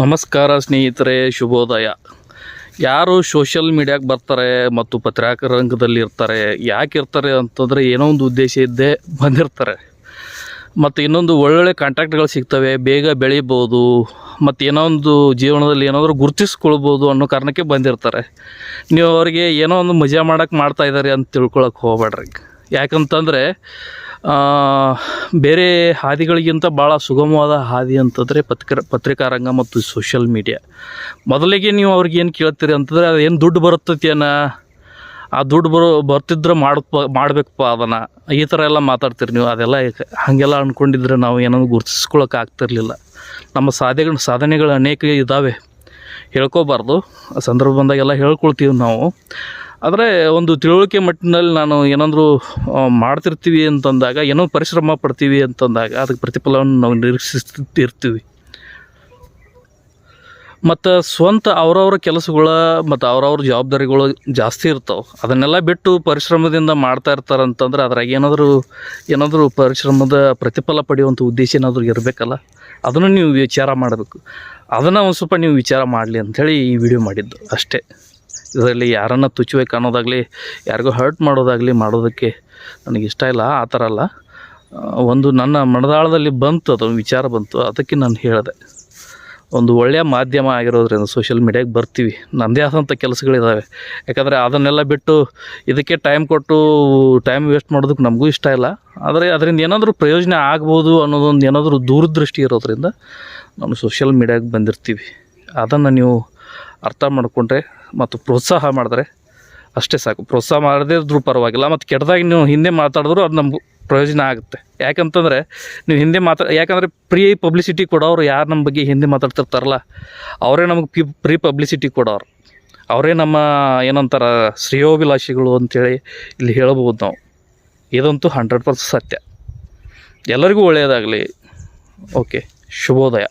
ನಮಸ್ಕಾರ ಸ್ನೇಹಿತರೆ, ಶುಭೋದಯ. ಯಾರು ಸೋಷಿಯಲ್ ಮೀಡಿಯಾಗೆ ಬರ್ತಾರೆ ಮತ್ತು ಪತ್ರಿಕಾ ರಂಗದಲ್ಲಿ ಇರ್ತಾರೆ, ಯಾಕೆ ಇರ್ತಾರೆ ಅಂತಂದರೆ ಏನೋ ಒಂದು ಉದ್ದೇಶ ಇದ್ದೇ ಬಂದಿರ್ತಾರೆ. ಮತ್ತು ಇನ್ನೊಂದು ಒಳ್ಳೊಳ್ಳೆ ಕಾಂಟ್ಯಾಕ್ಟ್ಗಳು ಸಿಗ್ತವೆ, ಬೇಗ ಬೆಳಿಬೋದು, ಮತ್ತು ಏನೋ ಒಂದು ಜೀವನದಲ್ಲಿ ಏನಾದರೂ ಗುರುತಿಸ್ಕೊಳ್ಬೋದು ಅನ್ನೋ ಕಾರಣಕ್ಕೆ ಬಂದಿರ್ತಾರೆ. ನೀವು ಅವರಿಗೆ ಏನೋ ಒಂದು ಮಜಾ ಮಾಡೋಕ್ಕೆ ಮಾಡ್ತಾಯಿದ್ದಾರೆ ಅಂತ ತಿಳ್ಕೊಳಕ್ಕೆ ಹೋಗ್ಬೇಡ್ರಿ. ಯಾಕಂತಂದರೆ ಬೇರೆ ಹಾದಿಗಳಿಗಿಂತ ಭಾಳ ಸುಗಮವಾದ ಹಾದಿ ಅಂತಂದರೆ ಪತ್ರಿಕಾ ರಂಗ ಮತ್ತು ಸೋಷಿಯಲ್ ಮೀಡಿಯಾ. ಮೊದಲಿಗೆ ನೀವು ಅವ್ರಿಗೆ ಏನು ಕೇಳ್ತೀರಿ ಅಂತಂದರೆ ಅದು ಏನು ದುಡ್ಡು ಬರುತ್ತೇನ, ಆ ದುಡ್ಡು ಬರ್ತಿದ್ರೆ ಮಾಡಬೇಕಪ್ಪ ಅದನ್ನು, ಈ ಥರ ಎಲ್ಲ ಮಾತಾಡ್ತೀರಿ ನೀವು. ಅದೆಲ್ಲ ಹಾಗೆಲ್ಲ ಅಂದ್ಕೊಂಡಿದ್ರೆ ನಾವು ಏನೋ ಗುರುತಿಸ್ಕೊಳಕ್ಕೆ ಆಗ್ತಿರ್ಲಿಲ್ಲ. ನಮ್ಮ ಸಾಧನೆಗಳು ಅನೇಕ ಇದ್ದಾವೆ, ಹೇಳ್ಕೋಬಾರ್ದು. ಸಂದರ್ಭ ಬಂದಾಗೆಲ್ಲ ಹೇಳ್ಕೊಳ್ತೀವಿ ನಾವು. ಆದರೆ ಒಂದು ತಿಳುವಳಿಕೆ ಮಟ್ಟಿನಲ್ಲಿ ನಾನು ಏನಾದರೂ ಮಾಡ್ತಿರ್ತೀವಿ ಅಂತಂದಾಗ, ಏನೋ ಪರಿಶ್ರಮ ಪಡ್ತೀವಿ ಅಂತಂದಾಗ ಅದಕ್ಕೆ ಪ್ರತಿಫಲವನ್ನು ನಾವು ನಿರೀಕ್ಷಿಸ್ತಿರ್ತೀವಿ. ಮತ್ತು ಸ್ವಂತ ಅವರವರ ಕೆಲಸಗಳ ಮತ್ತು ಅವರವ್ರ ಜವಾಬ್ದಾರಿಗಳು ಜಾಸ್ತಿ ಇರ್ತಾವೆ. ಅದನ್ನೆಲ್ಲ ಬಿಟ್ಟು ಪರಿಶ್ರಮದಿಂದ ಮಾಡ್ತಾ ಇರ್ತಾರಂತಂದ್ರೆ ಅದ್ರಾಗ ಏನಾದರೂ ಪರಿಶ್ರಮದ ಪ್ರತಿಫಲ ಪಡೆಯುವಂಥ ಉದ್ದೇಶ ಏನಾದರೂ ಇರಬೇಕಲ್ಲ, ಅದನ್ನು ನೀವು ವಿಚಾರ ಮಾಡಬೇಕು. ಅದನ್ನು ಒಂದು ಸ್ವಲ್ಪ ನೀವು ವಿಚಾರ ಮಾಡಲಿ ಅಂಥೇಳಿ ಈ ವಿಡಿಯೋ ಮಾಡಿದ್ದು ಅಷ್ಟೇ. ಇದರಲ್ಲಿ ಯಾರನ್ನು ತುಚ್ಚಬೇಕು ಅನ್ನೋದಾಗಲಿ, ಯಾರಿಗೂ ಹರ್ಟ್ ಮಾಡೋದಕ್ಕೆ ನನಗಿಷ್ಟ ಇಲ್ಲ. ಆ ಥರ ಅಲ್ಲ, ಒಂದು ನನ್ನ ಮನದಾಳದಲ್ಲಿ ಬಂತು, ಅದು ವಿಚಾರ ಬಂತು, ಅದಕ್ಕೆ ನಾನು ಹೇಳಿದೆ. ಒಂದು ಒಳ್ಳೆಯ ಮಾಧ್ಯಮ ಆಗಿರೋದ್ರಿಂದ ಸೋಷಿಯಲ್ ಮೀಡಿಯಾಗೆ ಬರ್ತೀವಿ, ನನ್ನದೇ ಆದಂಥ ಕೆಲಸಗಳಿದ್ದಾವೆ. ಯಾಕಂದರೆ ಅದನ್ನೆಲ್ಲ ಬಿಟ್ಟು ಇದಕ್ಕೆ ಟೈಮ್ ವೇಸ್ಟ್ ಮಾಡೋದಕ್ಕೆ ನಮಗೂ ಇಷ್ಟ ಇಲ್ಲ. ಆದರೆ ಅದರಿಂದ ಏನಾದರೂ ಪ್ರಯೋಜನ ಆಗ್ಬೋದು ಅನ್ನೋದೊಂದು ಏನಾದರೂ ದೂರದೃಷ್ಟಿ ಇರೋದ್ರಿಂದ ನಾವು ಸೋಷಿಯಲ್ ಮೀಡಿಯಾಗೆ ಬಂದಿರ್ತೀವಿ. ಅದನ್ನು ನೀವು ಅರ್ಥ ಮಾಡಿಕೊಂಡ್ರೆ ಮತ್ತು ಪ್ರೋತ್ಸಾಹ ಮಾಡಿದ್ರೆ ಅಷ್ಟೇ ಸಾಕು. ಪ್ರೋತ್ಸಾಹ ಮಾಡದೇ ಇದ್ರೂ ಪರವಾಗಿಲ್ಲ, ಮತ್ತು ಕೆಟ್ಟದಾಗಿ ನೀವು ಹಿಂದೆ ಮಾತಾಡಿದ್ರು ಅದು ನಮಗೂ ಪ್ರಯೋಜನ ಆಗುತ್ತೆ. ಯಾಕಂತಂದರೆ ನೀವು ಹಿಂದೆ ಯಾಕಂದರೆ ಫ್ರೀ ಪಬ್ಲಿಸಿಟಿ ಕೊಡೋರು ಯಾರು ನಮ್ಮ ಬಗ್ಗೆ ಹಿಂದೆ ಮಾತಾಡ್ತಿರ್ತಾರಲ್ಲ, ಅವರೇ ನಮಗೆ ಫ್ರೀ ಪಬ್ಲಿಸಿಟಿ ಕೊಡೋರು, ಅವರೇ ನಮ್ಮ ಏನಂತಾರ ಶ್ರೇಯೋಭಿಲಾಷಿಗಳು ಅಂಥೇಳಿ ಇಲ್ಲಿ ಹೇಳ್ಬೋದು ನಾವು. ಇದಂತೂ 100% ಸತ್ಯ. ಎಲ್ಲರಿಗೂ ಒಳ್ಳೆಯದಾಗಲಿ. ಓಕೆ, ಶುಭೋದಯ.